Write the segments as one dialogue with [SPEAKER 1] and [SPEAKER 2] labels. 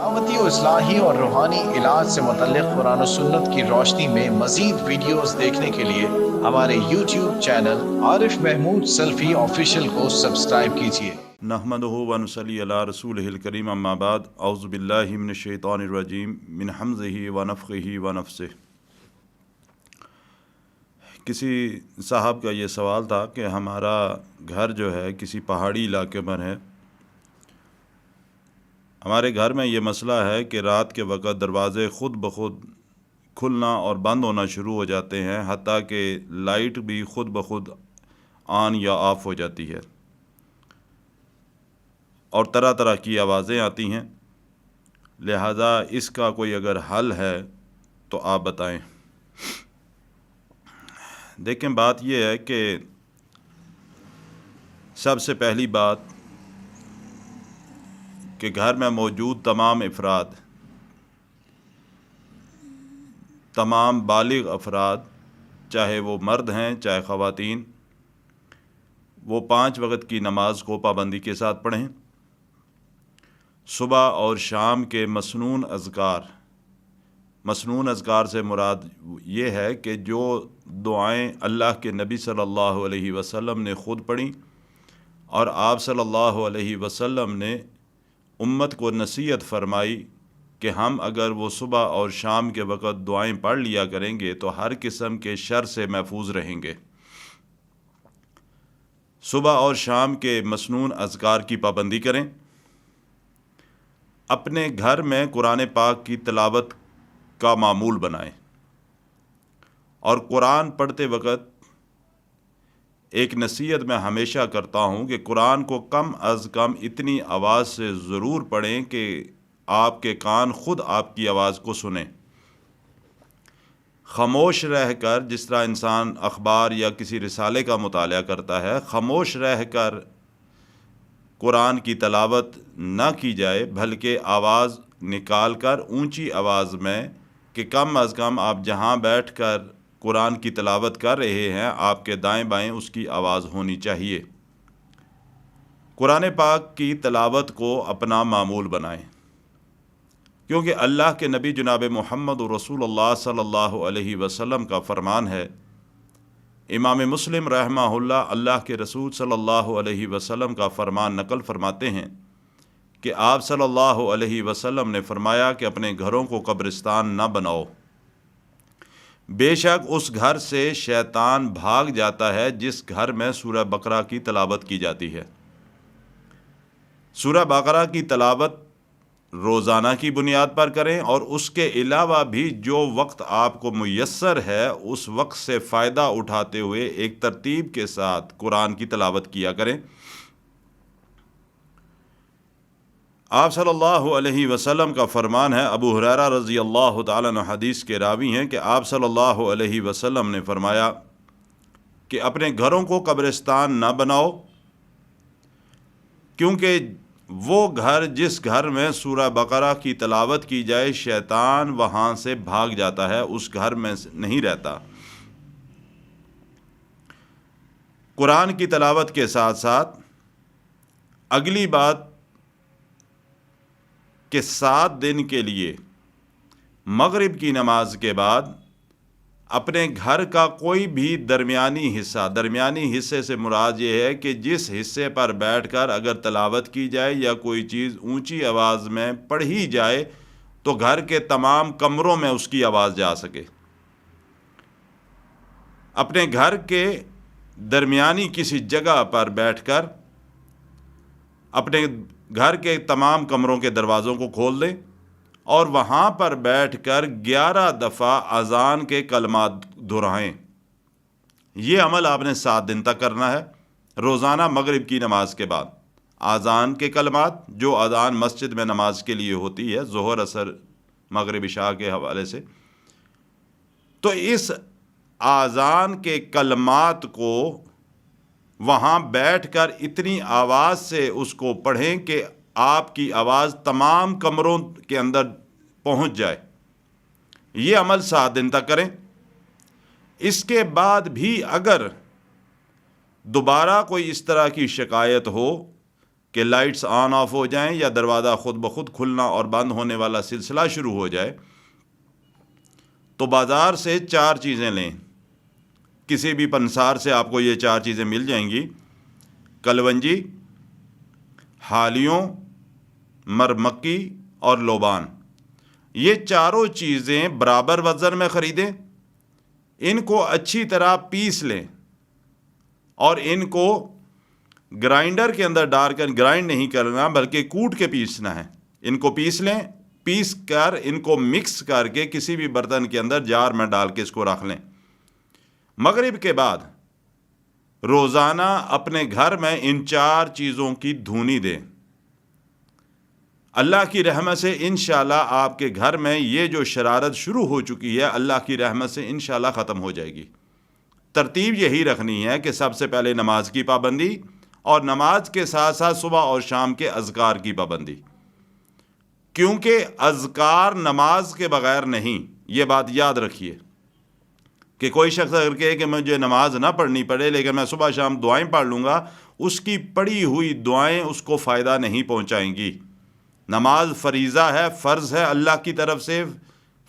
[SPEAKER 1] دعوتی و اصلاحی اور روحانی علاج سے متعلق قرآن و سنت کی روشنی میں مزید ویڈیوز دیکھنے کے لیے ہمارے یوٹیوب چینل عارف محمود سلفی آفیشیل کو سبسکرائب کیجیے۔
[SPEAKER 2] نحمدہ ونصلی علی رسولہ الکریم، اما بعد، اعوذ باللہ من الشیطان الرجیم، من حمزہ ونفخہ ونفثہ۔ کسی صاحب کا یہ سوال تھا کہ ہمارا گھر جو ہے کسی پہاڑی علاقے پر ہے۔ ہمارے گھر میں یہ مسئلہ ہے کہ رات کے وقت دروازے خود بخود کھلنا اور بند ہونا شروع ہو جاتے ہیں، حتیٰ کہ لائٹ بھی خود بخود آن یا آف ہو جاتی ہے، اور طرح طرح کی آوازیں آتی ہیں۔ لہذا اس کا کوئی اگر حل ہے تو آپ بتائیں۔ دیکھیں، بات یہ ہے کہ سب سے پہلی بات کہ گھر میں موجود تمام افراد، تمام بالغ افراد، چاہے وہ مرد ہیں چاہے خواتین، وہ 5 وقت کی نماز کو پابندی کے ساتھ پڑھیں۔ صبح اور شام کے مسنون اذکار سے مراد یہ ہے کہ جو دعائیں اللہ کے نبی صلی اللہ علیہ وسلم نے خود پڑھیں اور آپ صلی اللہ علیہ وسلم نے امت کو نصیحت فرمائی کہ ہم اگر وہ صبح اور شام کے وقت دعائیں پڑھ لیا کریں گے تو ہر قسم کے شر سے محفوظ رہیں گے۔ صبح اور شام کے مسنون اذکار کی پابندی کریں۔ اپنے گھر میں قرآن پاک کی تلاوت کا معمول بنائیں، اور قرآن پڑھتے وقت ایک نصیحت میں ہمیشہ کرتا ہوں کہ قرآن کو کم از کم اتنی آواز سے ضرور پڑھیں کہ آپ کے کان خود آپ کی آواز کو سنیں۔ خاموش رہ کر، جس طرح انسان اخبار یا کسی رسالے کا مطالعہ کرتا ہے، خاموش رہ کر قرآن کی تلاوت نہ کی جائے، بلکہ آواز نکال کر اونچی آواز میں، کہ کم از کم آپ جہاں بیٹھ کر قرآن کی تلاوت کر رہے ہیں آپ کے دائیں بائیں اس کی آواز ہونی چاہیے۔ قرآن پاک کی تلاوت کو اپنا معمول بنائیں، کیونکہ اللہ کے نبی جناب محمد رسول اللہ صلی اللہ علیہ وسلم کا فرمان ہے۔ امام مسلم رحمہ اللہ کے رسول صلی اللہ علیہ وسلم کا فرمان نقل فرماتے ہیں کہ آپ صلی اللہ علیہ وسلم نے فرمایا کہ اپنے گھروں کو قبرستان نہ بناؤ، بے شک اس گھر سے شیطان بھاگ جاتا ہے جس گھر میں سورہ بقرہ کی تلاوت کی جاتی ہے۔ سورہ بقرہ کی تلاوت روزانہ کی بنیاد پر کریں، اور اس کے علاوہ بھی جو وقت آپ کو میسر ہے اس وقت سے فائدہ اٹھاتے ہوئے ایک ترتیب کے ساتھ قرآن کی تلاوت کیا کریں۔ آپ صلی اللہ علیہ وسلم کا فرمان ہے، ابو ہریرہ رضی اللہ تعالیٰ عنہ حدیث کے راوی ہیں، کہ آپ صلی اللہ علیہ وسلم نے فرمایا کہ اپنے گھروں کو قبرستان نہ بناؤ، کیونکہ وہ گھر جس گھر میں سورہ بقرہ کی تلاوت کی جائے شیطان وہاں سے بھاگ جاتا ہے، اس گھر میں نہیں رہتا۔ قرآن کی تلاوت کے ساتھ ساتھ اگلی بات کہ 7 دن کے لیے مغرب کی نماز کے بعد اپنے گھر کا کوئی بھی درمیانی حصے سے مراد یہ ہے کہ جس حصے پر بیٹھ کر اگر تلاوت کی جائے یا کوئی چیز اونچی آواز میں پڑھی جائے تو گھر کے تمام کمروں میں اس کی آواز جا سکے۔ اپنے گھر کے درمیانی کسی جگہ پر بیٹھ کر اپنے گھر کے تمام کمروں کے دروازوں کو کھول دیں اور وہاں پر بیٹھ کر 11 دفعہ اذان کے کلمات دہرائیں۔ یہ عمل آپ نے 7 دن تک کرنا ہے، روزانہ مغرب کی نماز کے بعد اذان کے کلمات، جو اذان مسجد میں نماز کے لیے ہوتی ہے ظہر عصر مغرب عشاء کے حوالے سے، تو اس اذان کے کلمات کو وہاں بیٹھ کر اتنی آواز سے اس کو پڑھیں کہ آپ کی آواز تمام کمروں کے اندر پہنچ جائے۔ یہ عمل 7 دن تک کریں۔ اس کے بعد بھی اگر دوبارہ کوئی اس طرح کی شکایت ہو کہ لائٹس آن آف ہو جائیں یا دروازہ خود بخود کھلنا اور بند ہونے والا سلسلہ شروع ہو جائے، تو بازار سے 4 چیزیں لیں. کسی بھی پنسار سے آپ کو یہ 4 چیزیں مل جائیں گی: کلونجی، حالیوں، مرمکی اور لوبان. یہ چاروں چیزیں برابر وزن میں خریدیں، ان کو اچھی طرح پیس لیں اور ان کو گرائنڈر کے اندر ڈال کر گرائنڈ نہیں کرنا بلکہ کوٹ کے پیسنا ہے. ان کو پیس لیں، پیس کر ان کو مکس کر کے کسی بھی برتن کے اندر جار میں ڈال کے اس کو رکھ لیں. مغرب کے بعد روزانہ اپنے گھر میں ان 4 چیزوں کی دھونی دیں. اللہ کی رحمت سے انشاءاللہ آپ کے گھر میں یہ جو شرارت شروع ہو چکی ہے اللہ کی رحمت سے انشاءاللہ ختم ہو جائے گی. ترتیب یہی رکھنی ہے کہ سب سے پہلے نماز کی پابندی اور نماز کے ساتھ ساتھ صبح اور شام کے اذکار کی پابندی، کیونکہ اذکار نماز کے بغیر نہیں. یہ بات یاد رکھیے کہ کوئی شخص اگر کہے کہ مجھے نماز نہ پڑھنی پڑے لیکن میں صبح شام دعائیں پڑھ لوں گا، اس کی پڑھی ہوئی دعائیں اس کو فائدہ نہیں پہنچائیں گی. نماز فریضہ ہے، فرض ہے، اللہ کی طرف سے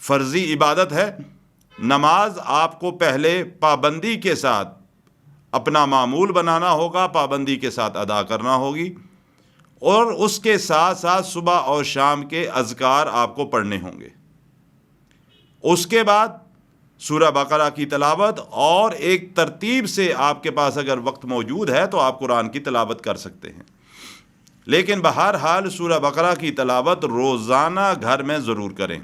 [SPEAKER 2] فرضی عبادت ہے. نماز آپ کو پہلے پابندی کے ساتھ اپنا معمول بنانا ہوگا، پابندی کے ساتھ ادا کرنا ہوگی، اور اس کے ساتھ ساتھ صبح اور شام کے اذکار آپ کو پڑھنے ہوں گے. اس کے بعد سورہ بقرہ کی تلاوت، اور ایک ترتیب سے آپ کے پاس اگر وقت موجود ہے تو آپ قرآن کی تلاوت کر سکتے ہیں. لیکن بہرحال سورہ بقرہ کی تلاوت روزانہ گھر میں ضرور کریں،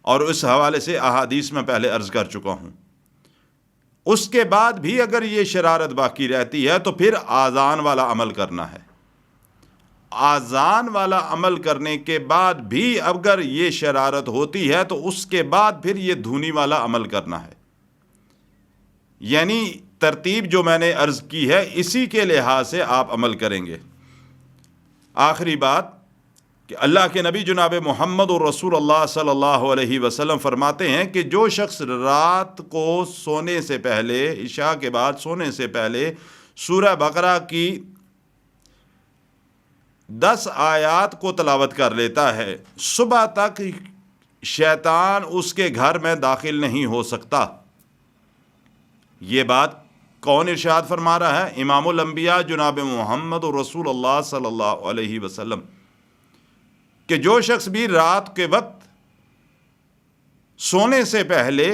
[SPEAKER 2] اور اس حوالے سے احادیث میں پہلے عرض کر چکا ہوں. اس کے بعد بھی اگر یہ شرارت باقی رہتی ہے تو پھر آذان والا عمل کرنا ہے. آذان والا عمل کرنے کے بعد بھی اگر یہ شرارت ہوتی ہے تو اس کے بعد پھر یہ دھونی والا عمل کرنا ہے. یعنی ترتیب جو میں نے عرض کی ہے اسی کے لحاظ سے آپ عمل کریں گے. آخری بات کہ اللہ کے نبی جناب محمد رسول اللہ صلی اللہ علیہ وسلم فرماتے ہیں کہ جو شخص رات کو سونے سے پہلے، عشاء کے بعد سونے سے پہلے سورہ بقرہ کی 10 آیات کو تلاوت کر لیتا ہے، صبح تک شیطان اس کے گھر میں داخل نہیں ہو سکتا. یہ بات کون ارشاد فرما رہا ہے؟ امام الانبیاء جناب محمد رسول اللہ صلی اللہ علیہ وسلم، کہ جو شخص بھی رات کے وقت سونے سے پہلے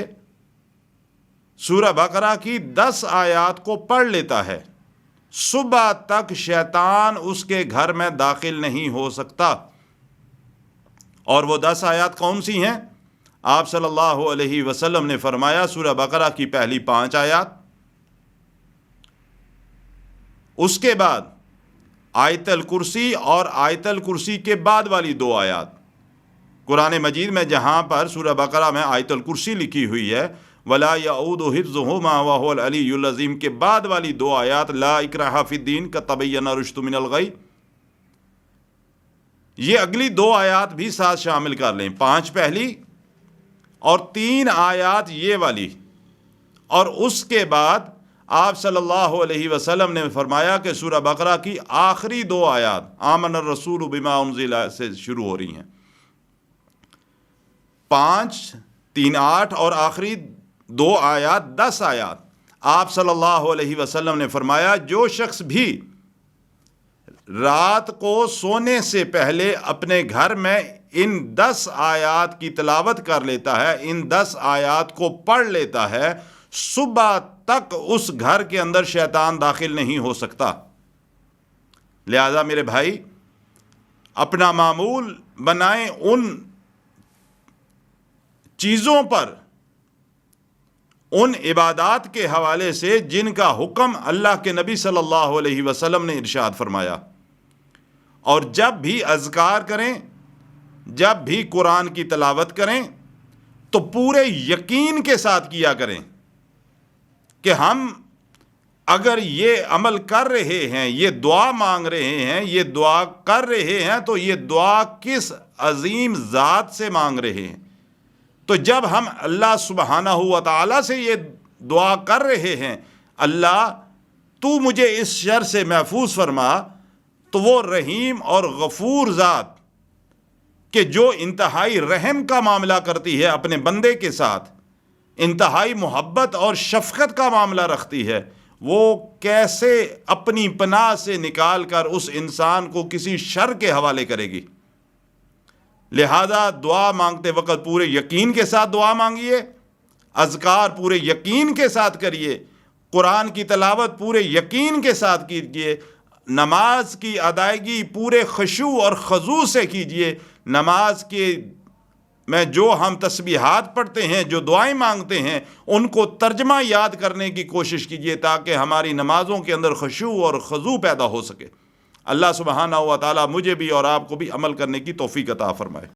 [SPEAKER 2] سورہ بقرہ کی 10 آیات کو پڑھ لیتا ہے، صبح تک شیطان اس کے گھر میں داخل نہیں ہو سکتا. اور وہ 10 آیات کون سی ہیں؟ آپ صلی اللہ علیہ وسلم نے فرمایا سورہ بقرہ کی پہلی 5 آیات، اس کے بعد آیت الکرسی اور آیت الکرسی کے بعد والی 2 آیات. قرآن مجید میں جہاں پر سورہ بقرہ میں آیت الکرسی لکھی ہوئی ہے وَلَا يَعُودُ حِفْظُهُمَا وَهُوَ الْعَلِيُّ الْعَظِيمُ کے بعد والی 2 آیات لا اکراہ فی الدین قد تبین الرشد من الغی، یہ اگلی 2 آیات بھی ساتھ شامل کر لیں. 5 پہلی اور 3 آیات یہ والی. اور اس کے بعد آپ صلی اللہ علیہ وسلم نے فرمایا کہ سورہ بقرہ کی آخری 2 آیات آمن الرسول بما انزل سے شروع ہو رہی ہیں. 5، 3، 8 اور آخری 2 آیات 10 آیات. آپ صلی اللہ علیہ وسلم نے فرمایا جو شخص بھی رات کو سونے سے پہلے اپنے گھر میں ان 10 آیات کی تلاوت کر لیتا ہے، ان 10 آیات کو پڑھ لیتا ہے، صبح تک اس گھر کے اندر شیطان داخل نہیں ہو سکتا. لہذا میرے بھائی اپنا معمول بنائیں ان چیزوں پر، ان عبادات کے حوالے سے جن کا حکم اللہ کے نبی صلی اللہ علیہ وسلم نے ارشاد فرمایا. اور جب بھی اذکار کریں، جب بھی قرآن کی تلاوت کریں تو پورے یقین کے ساتھ کیا کریں کہ ہم اگر یہ عمل کر رہے ہیں، یہ دعا مانگ رہے ہیں، یہ دعا کر رہے ہیں تو یہ دعا کس عظیم ذات سے مانگ رہے ہیں. تو جب ہم اللہ سبحانہ و تعالیٰ سے یہ دعا کر رہے ہیں، اللہ تو مجھے اس شر سے محفوظ فرما، تو وہ رحیم اور غفور ذات کہ جو انتہائی رحم کا معاملہ کرتی ہے اپنے بندے کے ساتھ، انتہائی محبت اور شفقت کا معاملہ رکھتی ہے، وہ کیسے اپنی پناہ سے نکال کر اس انسان کو کسی شر کے حوالے کرے گی۔ لہذا دعا مانگتے وقت پورے یقین کے ساتھ دعا مانگیے، اذکار پورے یقین کے ساتھ کریے، قرآن کی تلاوت پورے یقین کے ساتھ کیجیے، نماز کی ادائیگی پورے خشوع اور خضوع سے کیجیے۔ نماز کے میں جو ہم تسبیحات پڑھتے ہیں، جو دعائیں مانگتے ہیں، ان کو ترجمہ یاد کرنے کی کوشش کیجیے تاکہ ہماری نمازوں کے اندر خشوع اور خضوع پیدا ہو سکے۔ اللہ سبحانہ و تعالیٰ مجھے بھی اور آپ کو بھی عمل کرنے کی توفیق عطا فرمائے۔